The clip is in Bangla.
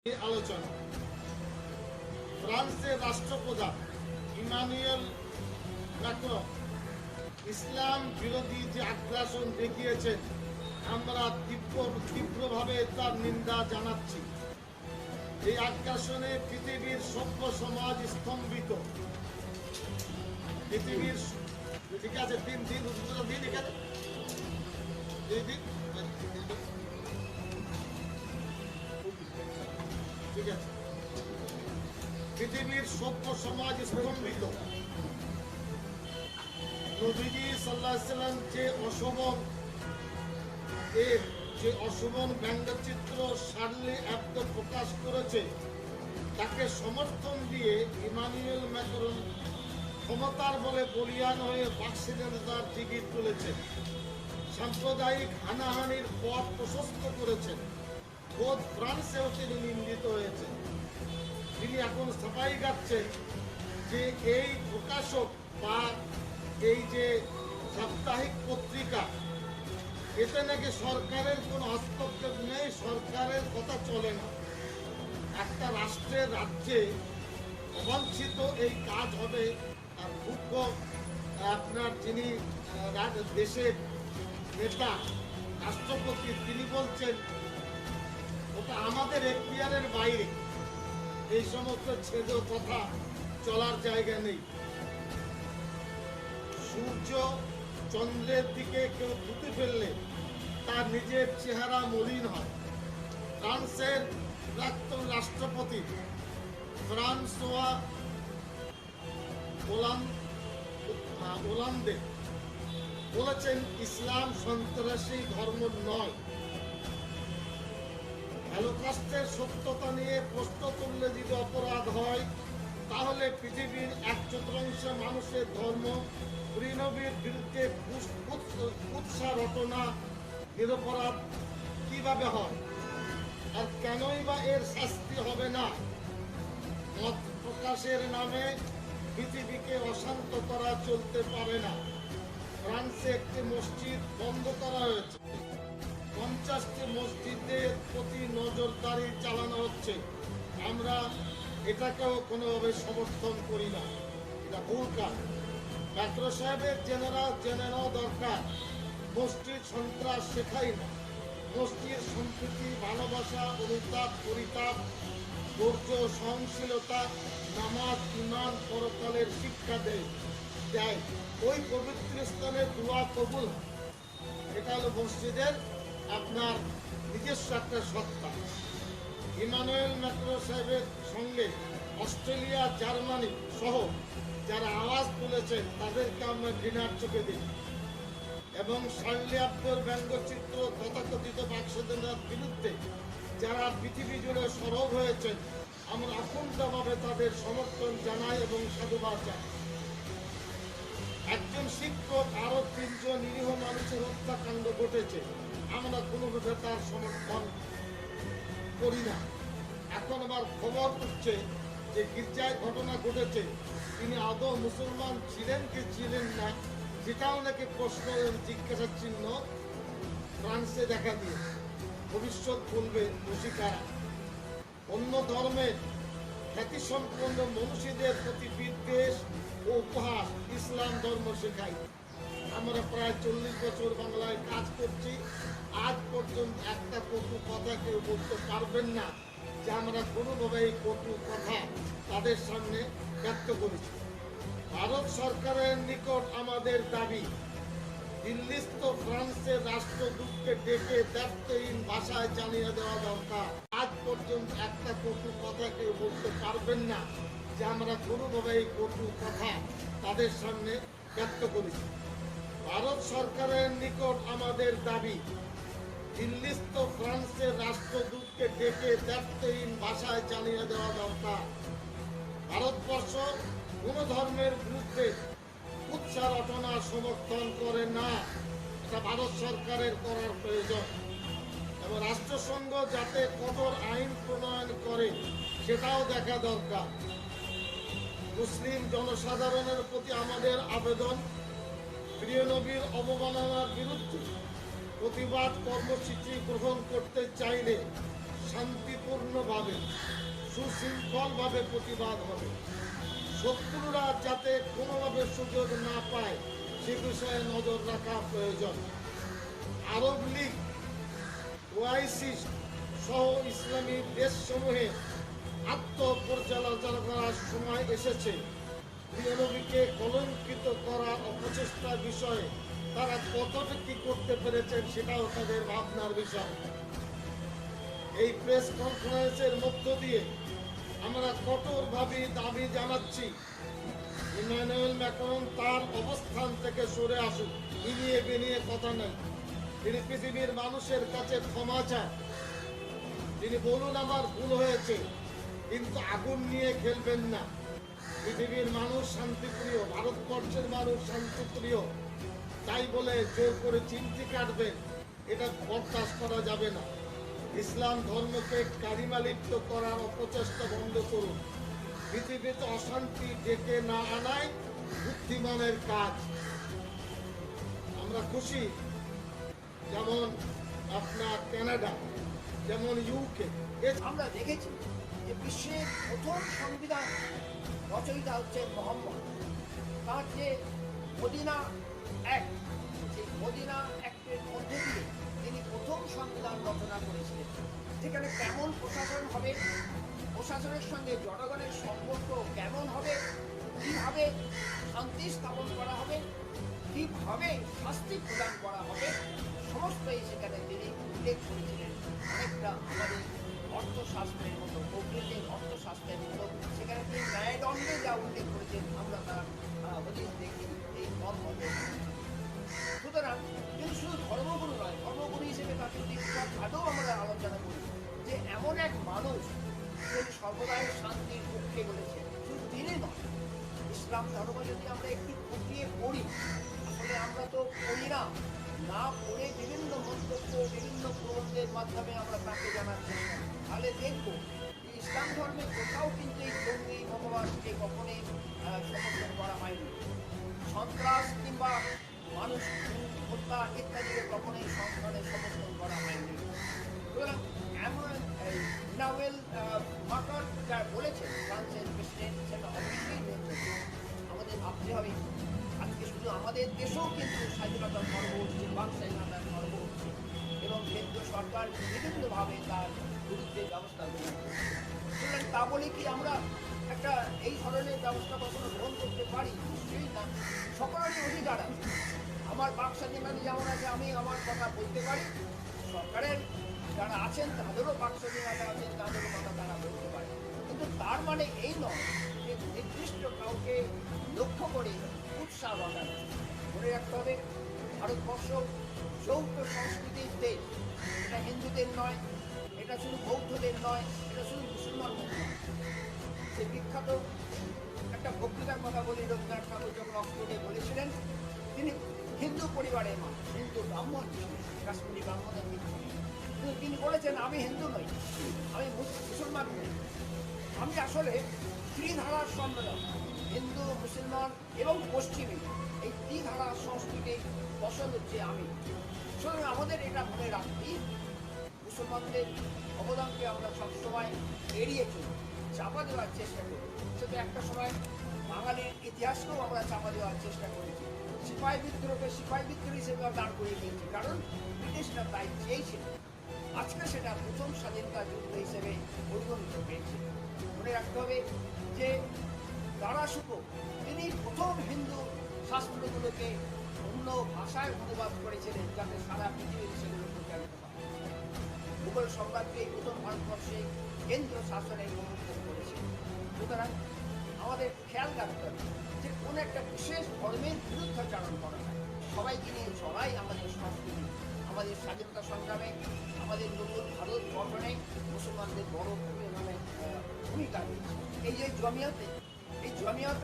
আলোচনা ফ্রান্সের রাষ্ট্রপ্রধান ইমানুয়েল ম্যাক্রন ইসলাম বিরোধী যে আগ্রাসন দেখিয়েছেন আমরা তীব্রভাবে তার নিন্দা জানাচ্ছি। এই আগ্রাসনে পৃথিবীর সভ্য সমাজ স্তম্ভিত। পৃথিবীর ঠিক আছে দিন এখানে ঠিক আছে পৃথিবীর সভ্য সমাজ স্তম্ভিত। নবীজি সাল্লাল্লাহু আলাইহি সাল্লাম যে অশোভন ব্যঙ্গচিত্র শার্লি অ্যাবদো প্রকাশ করেছে তাকে সমর্থন দিয়ে ইমানুয়েল ম্যাক্রন ক্ষমতার বলে বলিয়ান হয়ে বাকস্বাধীনতার জিগির তুলেছেন। সাম্প্রদায়িক হানাহানির পথ প্রশস্ত করেছেন। খোদ ফ্রান্সেও তিনি নিন্দিত হয়েছেন। তিনি এখন সাফাই গাচ্ছেন যে এই প্রকাশক বা এই যে সাপ্তাহিক পত্রিকা এতে নাকি সরকারের কোনো হস্তক্ষেপ নেই, সরকারের কথা চলে না। একটা রাজ্যে অবাঞ্ছিত এই কাজ হবে আর মুখ্য আপনার যিনি দেশের নেতা রাষ্ট্রপতি তিনি বলছেন ওটা আমাদের এখতিয়ারের বাইরে। এই সমস্ত ছেদ কথা চলার জায়গা নেই। সূর্য চন্দ্রের দিকে কেউ থুতু ফেললে তার নিজের চেহারা মলিন হয়। ফ্রান্সের প্রাক্তন রাষ্ট্রপতি ফ্রান্সোয়া ওলান্দে বলেছেন ইসলাম সন্ত্রাসী ধর্ম নয়। হলোকস্টের সত্যতা নিয়ে প্রশ্ন তুললে যদি অপরাধ হয় তাহলে পৃথিবীর 1/4 মানুষের ধর্ম নবীর বিরুদ্ধে কুৎসা রটনা নিরপরাধ কিভাবে হয় আর কেনই বা এর শাস্তি হবে না? মত প্রকাশের নামে পৃথিবীকে অশান্ত করা চলতে পারে না। ফ্রান্সে একটি মসজিদ বন্ধ করা হয়েছে। 50টি মসজিদের প্রতি নজরদারি চালানো হচ্ছে। আমরা এটাকেও কোনোভাবে সমর্থন করি না, এটা ভুল কাজ। ম্যাক্রন সাহেবের জেনে নেওয়া দরকার মসজিদ সন্ত্রাস শেখাই না। মসজিদ সম্প্রীতি, ভালোবাসা, অনুতাপ, পরিতাপ, ধৈর্য, সহনশীলতা, নামাজ, ঈমান, পরকালের শিক্ষা দেয়। ওই পবিত্র স্থানে দোয়া কবুল। এটা হলো মসজিদের আপনার নিজস্ব একটা সত্তা। ইমানুয়েল ম্যাক্রন সাহেবের সঙ্গে অস্ট্রেলিয়া, জার্মানি সহ যারা আওয়াজ তুলেছেন তাদেরকে আমরা ঘৃণার চোখে দিই এবং শার্লি অ্যাবদোর ব্যঙ্গচিত্র তথাকথিত বাকস্বাধীনতার বিরুদ্ধে যারা পৃথিবী জুড়ে সরব হয়েছেন আমরা অকুণ্ঠভাবে তাদের সমর্থন জানাই এবং সাধুবাদ জানাই। একজন শিক্ষক আরো 3 জন নিরীহ মানুষের হত্যাকাণ্ড ঘটেছে, আমরা কোনোভাবে তার সমর্থন করি না। এখন আবার খবর উঠছে যে গির্জায় ঘটনা ঘটেছে, তিনি আদৌ মুসলমান ছিলেন কি ছিলেন না যেটাও নাকি প্রশ্ন জিজ্ঞাসার চিহ্ন ফ্রান্সে দেখা দিয়েছে। ভবিষ্যৎ বলবে দোষী কারা। অন্য ধর্মের খ্যাতিসম্পন্ন মনীষীদের প্রতি বিদ্বেষ ও উপহাস ইসলাম ধর্ম শেখায়। আমরা প্রায় 40 বছর বাংলায় কাজ করছি, আজ পর্যন্ত একটা কটু কথা কেউ বলতে পারবেন না যে আমরা কোনোভাবে এই কটু কথা তাদের সামনে ব্যক্ত করেছি। ভারত সরকারের নিকট আমাদের দাবি দিল্লিস্থ ফ্রান্সের রাষ্ট্রদূতকে ডেকে দায়িত্বহীন ভাষায় জানিয়ে দেওয়া দরকার। আজ পর্যন্ত একটা কটু কথা কেউ বলতে পারবেন না যে আমরা কোনোভাবে এই কটু কথা তাদের সামনে ব্যক্ত করেছি। ভারত সরকারের নিকট আমাদের দাবি দিল্লিস্থ ফ্রান্সের রাষ্ট্রদূতকে ডেকে দায়িত্বহীন ভাষায় জানিয়ে দেওয়া দরকার। ভারতবর্ষ কোন ধর্মের বিরুদ্ধে কুৎসা রটনা সমর্থন করে না, এটা ভারত সরকারের করার প্রয়োজন এবং রাষ্ট্রসংঘ যাতে কঠোর আইন প্রণয়ন করে সেটাও দেখা দরকার। মুসলিম জনসাধারণের প্রতি আমাদের আবেদন, প্রিয় নবীর অবমাননার বিরুদ্ধে প্রতিবাদ কর্মসূচি গ্রহণ করতে চাইলে শান্তিপূর্ণভাবে সুশৃঙ্খলভাবে প্রতিবাদ হবে। শত্রুরা যাতে কোনোভাবে সুযোগ না পায় সে বিষয়ে নজর রাখা প্রয়োজন। আরব লীগ, ওআইসি সহ ইসলামী দেশসমূহে আত্মপর্যালোচনা করার সময় এসেছে। প্রিয় নবীকে কলঙ্কিত করা অপচেষ্টার বিষয়ে তারা কতটা কি করতে পেরেছেন সেটাও তাদের ভাবনার বিষয়। এই প্রেস কনফারেন্সের মধ্য দিয়ে আমরা কঠোরভাবে দাবি জানাচ্ছি ইমানুয়েল ম্যাক্রন তার অবস্থান থেকে সরে আসুন। ইনিয়ে বিনিয়ে কথা নেই। তিনি পৃথিবীর মানুষের কাছে ক্ষমা চান। তিনি বলুন আমার ভুল হয়েছে, কিন্তু আগুন নিয়ে খেলবেন না। পৃথিবীর মানুষ শান্তিপ্রিয়, ভারতবর্ষের মানুষ শান্তিপ্রিয়, তাই বলে জোর করে চিমটি কাটবেন এটা বরদাস্ত করা যাবে না। ইসলাম ধর্মকে কালিমালিপ্ত করার অপচেষ্টা বন্ধ করুন। পৃথিবীতে অশান্তি ডেকে না আনাই বুদ্ধিমানের কাজ। আমরা খুশি যেমন আপনার কানাডা, যেমন ইউকে, আমরা দেখেছি যে বিশ্বের প্রথম সংবিধান রচয়িতা হচ্ছে মোহাম্মদ। তার যে মদিনা অ্যাক্ট, সেই মদিনা অ্যাক্টের মধ্যে দিয়ে তিনি প্রথম সংবিধান রচনা করেছিলেন, যেখানে কেমন প্রশাসন হবে, প্রশাসনের সঙ্গে জনগণের সম্পর্ক কেমন হবে, কীভাবে শান্তি স্থাপন করা হবে, কীভাবে শাস্তি প্রদান করা হবে, সমস্তই সেখানে তিনি উল্লেখ করেছিলেন। অনেকটা আমাদের অর্থশাস্ত্রের মতো, প্রকৃতির অর্থশাস্ত্রের মতো সেখানে তিনি ন্যায়দণ্ডে যা উল্লেখ করেছেন আমরা তার হদিস দেখি এই ধর্মতে। সুতরাং তিনি শুধু ধর্মগুরু নয়, ধর্মগুরু হিসেবে তাকে আদৌ আমরা আলোচনা করি যে এমন এক মানুষ তিনি সর্বদাই শান্তির পক্ষে বলেছেন। শুধু তিনি নয়, ইসলাম ধর্ম যদি আমরা একটু খুঁটিয়ে পড়ি, আসলে আমরা তো পড়ি না, না পড়ে বিভিন্ন মন্তব্য, বিভিন্ন প্রবন্ধের মাধ্যমে আমরা তাকে জানার চেষ্টা করি, তাহলে দেখবো যে ইসলাম ধর্মে কোথাও কিন্তু এই জঙ্গি মতবাদকে কখনোই সমর্থন করা হয়নি। সন্ত্রাস কিংবা মানুষ হত্যা ইত্যাদিকে কখনোই সংস্কারের সমর্থন করা হয়নি। সুতরাং এমন ইমানুয়েল ম্যাক্রন যা বলেছেন, ফ্রান্সের প্রেসিডেন্ট, সেটা অবশ্যই আমাদের ভাবতে হবে। আজকে শুধু আমাদের দেশেও কিন্তু স্বাধীনতার পর্ব হচ্ছে, বাক স্বাধীনতার পর্ব হচ্ছে, এবং কেন্দ্রীয় সরকার বিভিন্নভাবে তার বিরুদ্ধে ব্যবস্থা গ্রহণ করছে। সুতরাং তা বলে কি আমরা একটা এই ধরনের ব্যবস্থা কখনো গ্রহণ করতে পারি? নিশ্চয়ই না। সকলেরই অধিকার আছে। আমার বাক স্বাধীনতা যেমন আছে, আমি আমার কথা বলতে পারি, সরকারের যারা আছেন তাদেরও বাক স্বাধীনতা আছেন, তাদেরও কথা তারা বলতে পারে। কিন্তু তার মানে এই নয় যে নির্দিষ্ট কাউকে লক্ষ্য করে উৎসাহ বাড়ানো। মনে রাখতে হবে, ভারতবর্ষ যৌথ সংস্কৃতির দেশ। এটা হিন্দুদের নয়, এটা শুধু বৌদ্ধদের নয়, এটা শুধু মুসলমানদের নয়। সে বিখ্যাত একটা বক্তৃতার কথা বলি, রবীন্দ্রনাথ ঠাকুর যখন অক্সফোর্ডে বলেছিলেন, তিনি হিন্দু পরিবারের মানুষ, হিন্দু ব্রাহ্মণ ছিলেন, কাশ্মীরি ব্রাহ্মণের কিন্তু তিনি বলেছেন আমি হিন্দু নই, আমি মুসলমান নই, আমি আসলে ত্রিধারার সম্মেলন, হিন্দু, মুসলমান এবং পশ্চিমী, এই ত্রিধারার সংস্কৃতি পছন্দ হচ্ছে আমি। সুতরাং আমাদের এটা মনে রাখতেই মুসলমানদের অবদানকে আমরা সবসময় এড়িয়ে চলি, চাপা দেওয়ার চেষ্টা করি। সেটা একটা সময় বাঙালির ইতিহাসকেও আমরা চাপা দেওয়ার চেষ্টা করেছি। সিপাহী বিদ্রোহকে সিপাহী বিদ্রোহ হিসেবে দাঁড় করিয়ে দিয়েছি, কারণ ব্রিটিশরা তাই চেয়েছিল। আজকে সেটা প্রথম স্বাধীনতা যুদ্ধ হিসেবে পরিগণিত হয়েছে। মনে রাখতে হবে যে দারাশুকো তিনি প্রথম হিন্দু শাস্ত্রগুলোকে অন্য ভাষায় অনুবাদ করেছিলেন, যাতে সারা পৃথিবীর সেগুলো প্রচারিত হয়। মুঘল সাম্রাজ্য এই প্রথম ভারতবর্ষে কেন্দ্র শাসনের প্রবর্তন করেছে। সুতরাং আমাদের খেয়াল রাখতে হবে যে কোন একটা বিশেষ ধর্মের বিরুদ্ধাচারণ করা হয়। সবাইকে নিয়ে চলাই আমাদের সংস্কৃতি, আমাদের স্বাধীনতা সংগ্রামে, আমাদের নতুন ভারত গঠনে মুসলমানদের বড় ভূমিকা রয়েছে। এই যে জমিয়তে, এই জমিয়ত